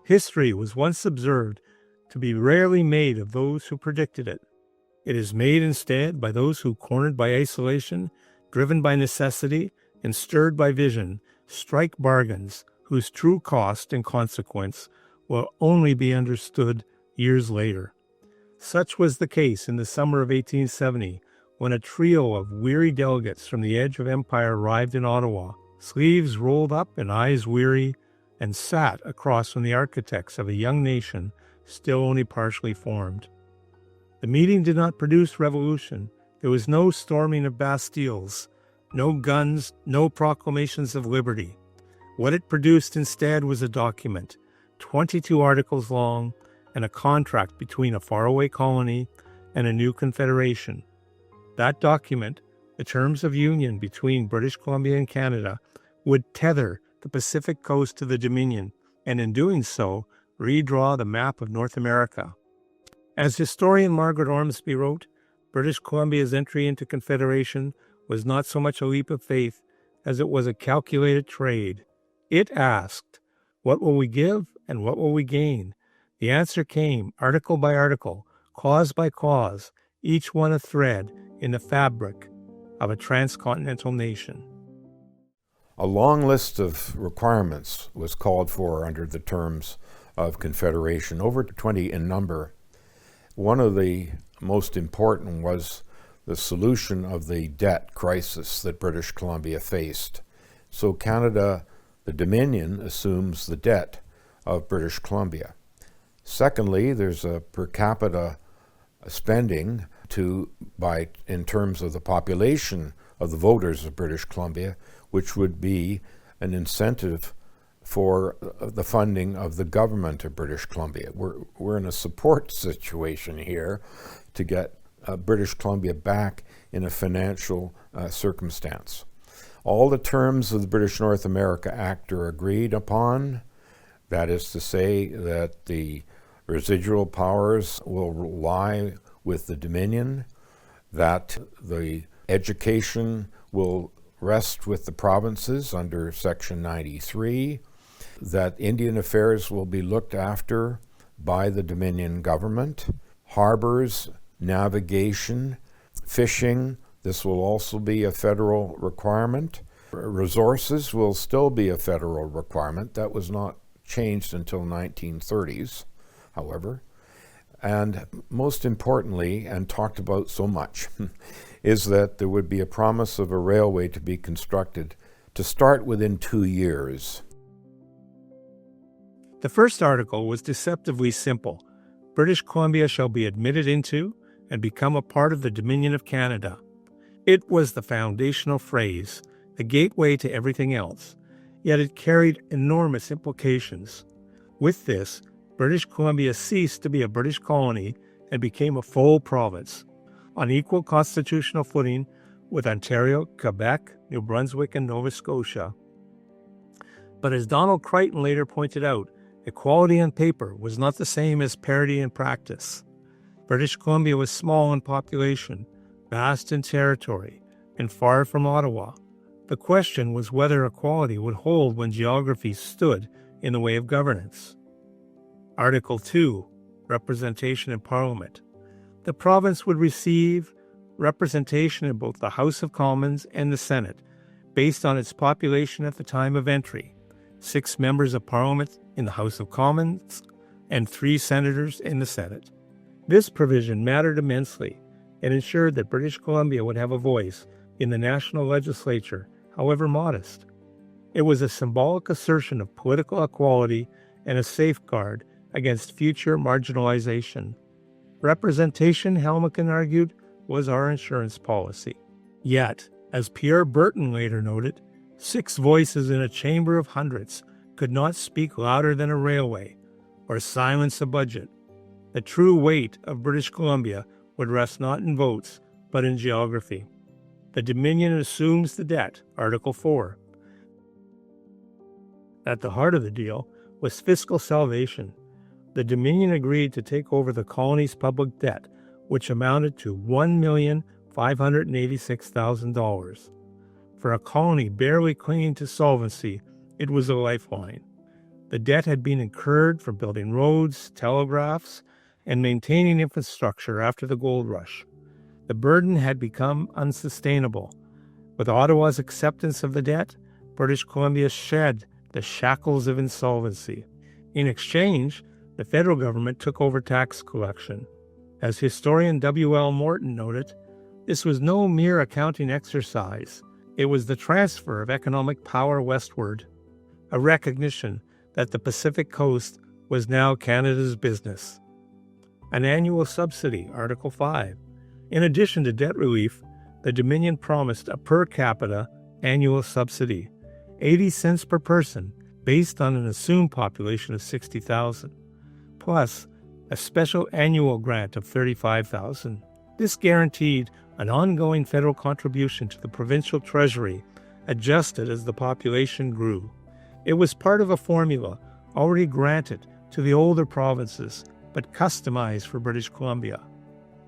History was once observed to be rarely made of those who predicted it. It is made instead by those who, cornered by isolation, driven by necessity, and stirred by vision, strike bargains whose true cost and consequence will only be understood years later. Such was the case in the summer of 1870, when a trio of weary delegates from the edge of empire arrived in Ottawa, sleeves rolled up and eyes weary, and sat across from the architects of a young nation still only partially formed. The meeting did not produce revolution. There was no storming of Bastilles, no guns, no proclamations of liberty. What it produced instead was a document, 22 articles long, and a contract between a faraway colony and a new confederation. That document, the terms of union between British Columbia and Canada, would tether the Pacific coast to the Dominion, and in doing so, redraw the map of North America. As historian Margaret Ormsby wrote, British Columbia's entry into Confederation was not so much a leap of faith as it was a calculated trade. It asked, what will we give and what will we gain? The answer came, article by article, clause by clause, each one a thread in the fabric of a transcontinental nation. A long list of requirements was called for under the terms of Confederation, over 20 in number. One of the most important was the solution of the debt crisis that British Columbia faced. So Canada, the Dominion, assumes the debt of British Columbia. Secondly, there's a per capita spending in terms of the population of the voters of British Columbia, which would be an incentive for the funding of the government of British Columbia. We're in a support situation here to get British Columbia back in a financial circumstance. All the terms of the British North America Act are agreed upon. That is to say that the residual powers will lie with the Dominion, that the education will rest with the provinces under Section 93, that Indian affairs will be looked after by the Dominion government, harbors, navigation, fishing, this will also be a federal requirement. Resources will still be a federal requirement. That was not changed until 1930s, however. And most importantly, and talked about so much, is that there would be a promise of a railway to be constructed to start within 2 years. The first article was deceptively simple. British Columbia shall be admitted into and become a part of the Dominion of Canada. It was the foundational phrase, the gateway to everything else, yet it carried enormous implications. With this, British Columbia ceased to be a British colony and became a full province, on equal constitutional footing with Ontario, Quebec, New Brunswick, and Nova Scotia. But as Donald Crichton later pointed out, equality on paper was not the same as parity in practice. British Columbia was small in population, vast in territory, and far from Ottawa. The question was whether equality would hold when geography stood in the way of governance. Article 2, Representation in Parliament. The province would receive representation in both the House of Commons and the Senate, based on its population at the time of entry, 6 members of Parliament in the House of Commons and 3 senators in the Senate. This provision mattered immensely and ensured that British Columbia would have a voice in the national legislature, however modest. It was a symbolic assertion of political equality and a safeguard against future marginalization. Representation, Helmeken argued, was our insurance policy. Yet, as Pierre Burton later noted, 6 voices in a chamber of hundreds could not speak louder than a railway or silence a budget. The true weight of British Columbia would rest not in votes, but in geography. The Dominion assumes the debt, Article 4. At the heart of the deal was fiscal salvation. The Dominion agreed to take over the colony's public debt, which amounted to $1,586,000. For a colony barely clinging to solvency, it was a lifeline. The debt had been incurred for building roads, telegraphs, and maintaining infrastructure after the gold rush. The burden had become unsustainable. With Ottawa's acceptance of the debt, British Columbia shed the shackles of insolvency. In exchange, the federal government took over tax collection. As historian W.L. Morton noted, this was no mere accounting exercise. It was the transfer of economic power westward, a recognition that the Pacific Coast was now Canada's business. An annual subsidy, Article 5. In addition to debt relief, the Dominion promised a per capita annual subsidy, 80 cents per person, based on an assumed population of 60,000, plus a special annual grant of 35,000. This guaranteed an ongoing federal contribution to the provincial treasury, adjusted as the population grew. It was part of a formula already granted to the older provinces, but customized for British Columbia.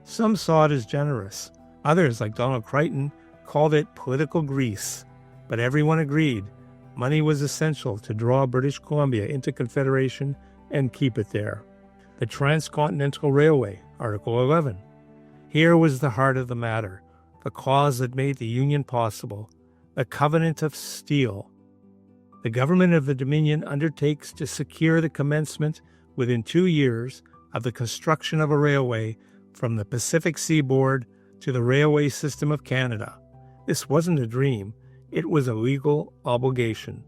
Some saw it as generous. Others, like Donald Crichton, called it political grease. But everyone agreed money was essential to draw British Columbia into Confederation and keep it there. The Transcontinental Railway, Article 11. Here was the heart of the matter, the clause that made the Union possible, the Covenant of Steel. The government of the Dominion undertakes to secure the commencement within 2 years of the construction of a railway from the Pacific seaboard to the railway system of Canada. This wasn't a dream, it was a legal obligation.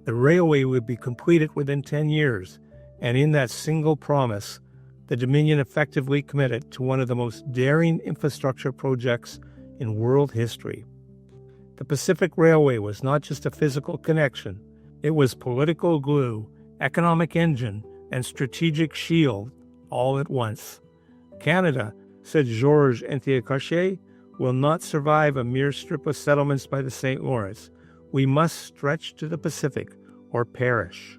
The railway would be completed within 10 years, and in that single promise, the Dominion effectively committed to one of the most daring infrastructure projects in world history. The Pacific Railway was not just a physical connection, it was political glue, economic engine, and strategic shield all at once. Canada, said Georges Antiochachet, will not survive a mere strip of settlements by the St. Lawrence. We must stretch to the Pacific or perish.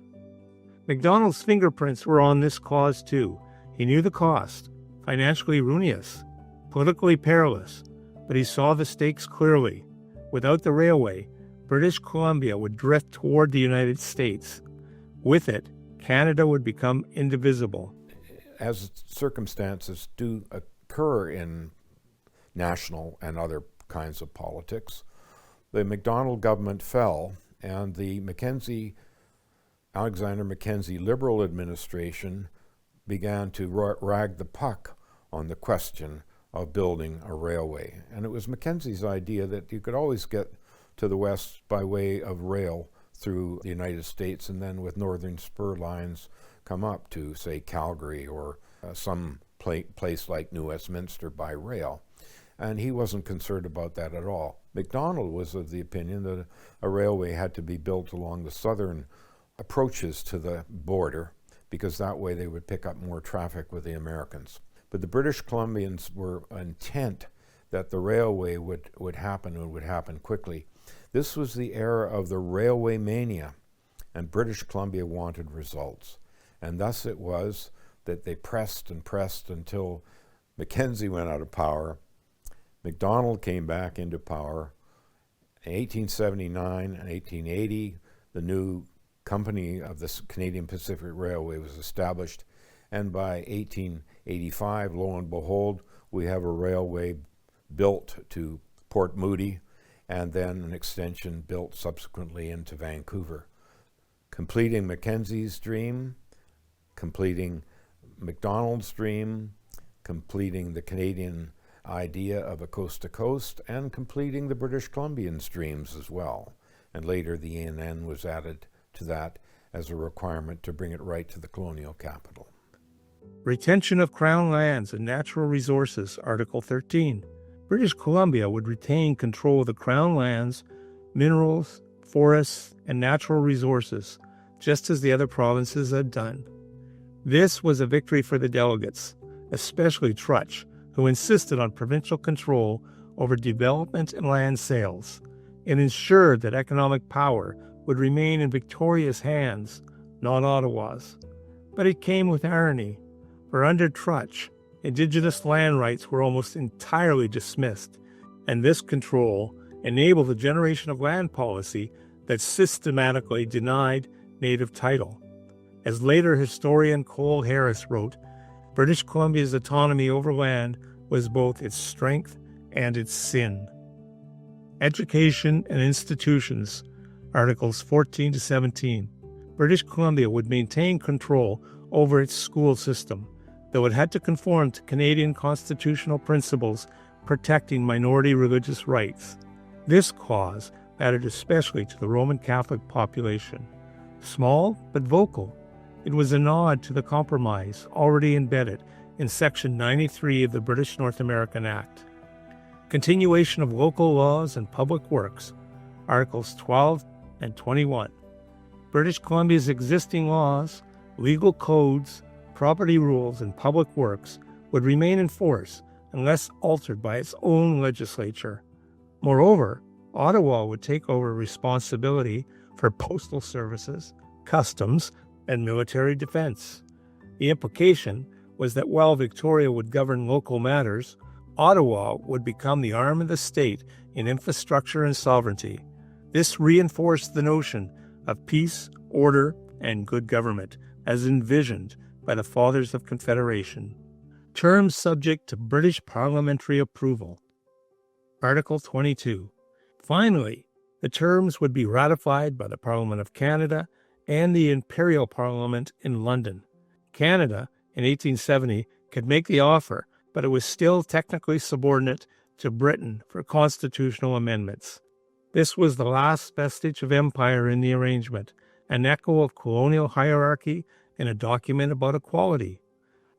MacDonald's fingerprints were on this clause too. He knew the cost, financially ruinous, politically perilous, but he saw the stakes clearly. Without the railway, British Columbia would drift toward the United States. With it, Canada would become indivisible. As circumstances do occur in national and other kinds of politics, the Macdonald government fell, and the Alexander Mackenzie Liberal administration began to rag the puck on the question of building a railway. And it was Mackenzie's idea that you could always get to the west by way of rail through the United States, and then with northern spur lines come up to, say, Calgary or some place like New Westminster by rail. And he wasn't concerned about that at all. Macdonald was of the opinion that a railway had to be built along the southern approaches to the border, because that way they would pick up more traffic with the Americans. But the British Columbians were intent that the railway would happen, and would happen quickly. This was the era of the railway mania, and British Columbia wanted results. And thus it was that they pressed and pressed until Mackenzie went out of power. Macdonald came back into power. In 1879 and 1880, the new company of the Canadian Pacific Railway was established, and by 1885, lo and behold, we have a railway built to Port Moody, and then an extension built subsequently into Vancouver, completing Mackenzie's dream, completing Macdonald's dream, completing the Canadian idea of a coast-to-coast, and completing the British Columbians' dreams as well. And later the ENN was added to that as a requirement to bring it right to the colonial capital. Retention of Crown lands and natural resources, Article 13. British Columbia would retain control of the Crown lands, minerals, forests, and natural resources, just as the other provinces had done. This was a victory for the delegates, especially Trutch, who insisted on provincial control over development and land sales. It ensured that economic power would remain in Victoria's hands, not Ottawa's. But it came with irony, for under Trutch, Indigenous land rights were almost entirely dismissed, and this control enabled the generation of land policy that systematically denied native title. As later historian Cole Harris wrote, British Columbia's autonomy over land was both its strength and its sin. Education and institutions, Articles 14 to 17. British Columbia would maintain control over its school system, though it had to conform to Canadian constitutional principles protecting minority religious rights. This clause mattered especially to the Roman Catholic population. Small but vocal, it was a nod to the compromise already embedded in Section 93 of the British North American Act. Continuation of local laws and public works, Articles 12 and 21. British Columbia's existing laws, legal codes, property rules, and public works would remain in force unless altered by its own legislature. Moreover, Ottawa would take over responsibility for postal services, customs, and military defense. The implication was that while Victoria would govern local matters, Ottawa would become the arm of the state in infrastructure and sovereignty. This reinforced the notion of peace, order, and good government, as envisioned by the Fathers of Confederation. Terms subject to British parliamentary approval. Article 22. Finally, the terms would be ratified by the Parliament of Canada and the Imperial Parliament in London. Canada, in 1870, could make the offer, but it was still technically subordinate to Britain for constitutional amendments. This was the last vestige of empire in the arrangement, an echo of colonial hierarchy in a document about equality.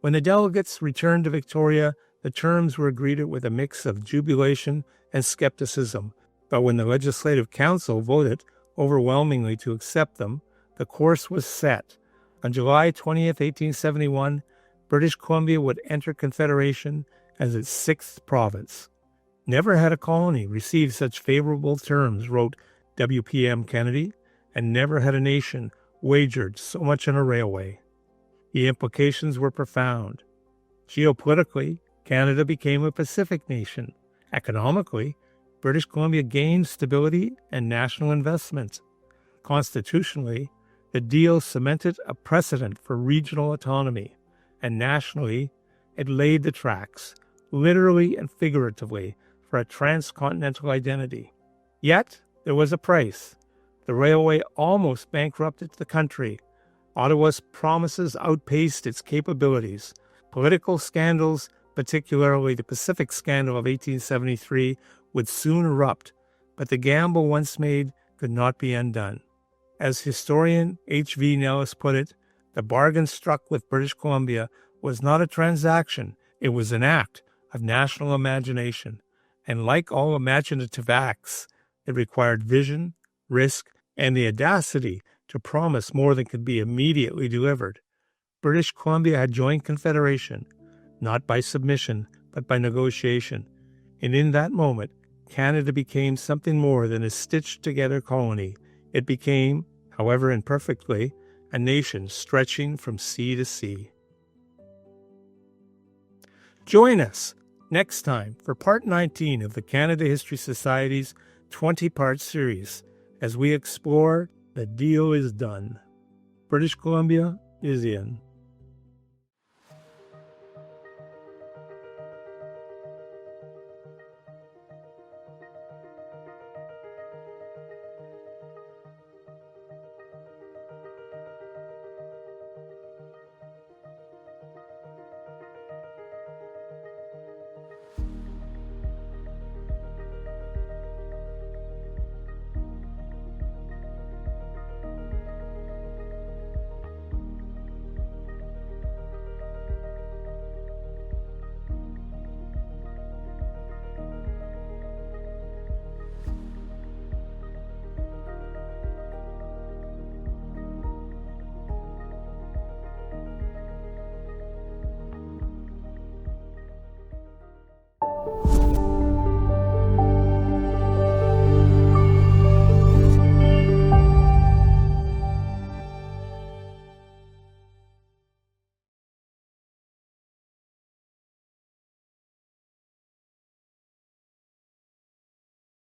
When the delegates returned to Victoria, the terms were greeted with a mix of jubilation and skepticism, but when the Legislative Council voted overwhelmingly to accept them, the course was set. On July 20, 1871, British Columbia would enter Confederation as its sixth province. Never had a colony received such favorable terms, wrote W.P.M. Kennedy, and never had a nation wagered so much on a railway. The implications were profound. Geopolitically, Canada became a Pacific nation. Economically, British Columbia gained stability and national investment. Constitutionally, the deal cemented a precedent for regional autonomy, and nationally, it laid the tracks, literally and figuratively, for a transcontinental identity. Yet, there was a price. The railway almost bankrupted the country. Ottawa's promises outpaced its capabilities. Political scandals, particularly the Pacific Scandal of 1873, would soon erupt, but the gamble once made could not be undone. As historian H.V. Nellis put it, the bargain struck with British Columbia was not a transaction, it was an act of national imagination. And like all imaginative acts, it required vision, risk, and the audacity to promise more than could be immediately delivered. British Columbia had joined Confederation, not by submission, but by negotiation. And in that moment, Canada became something more than a stitched-together colony. It became, however imperfectly, a nation stretching from sea to sea. Join us next time for Part 19 of the Canada History Society's 20-part series as we explore The Deal is Done. British Columbia is in.